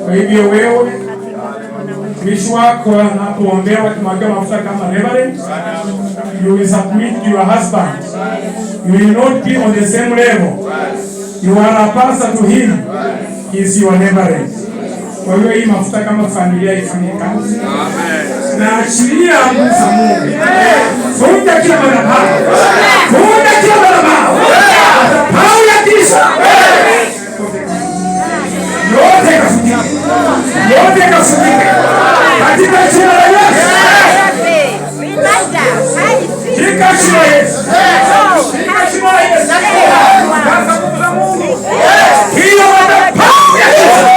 Kwa hivyo wewe mtumishi wako anapoombewa kimwagia mafuta kama reverend, you will submit to your husband. You will not be on the same level. You are a pastor to him. He is your reverend. Kwa hiyo hii mafuta kama familia ifanye kazi. Amen. Na achilia nguvu za Mungu. Funga kila madhabahu. Funga kila madhabahu. Madhabahu ya giza. Yote kafundike. Yote kafundike. Katika jina la Yesu. Katika jina la Yesu. Katika jina la Yesu. Katika nguvu za Mungu. Hiyo madhabahu ya giza.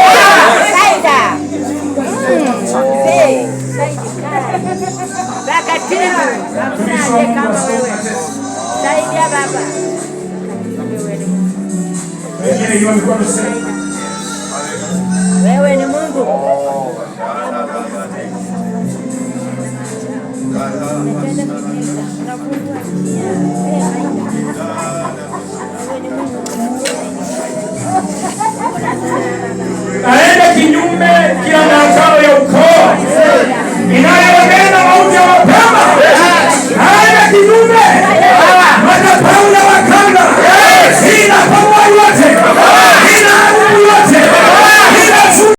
Wewe ni Mungu.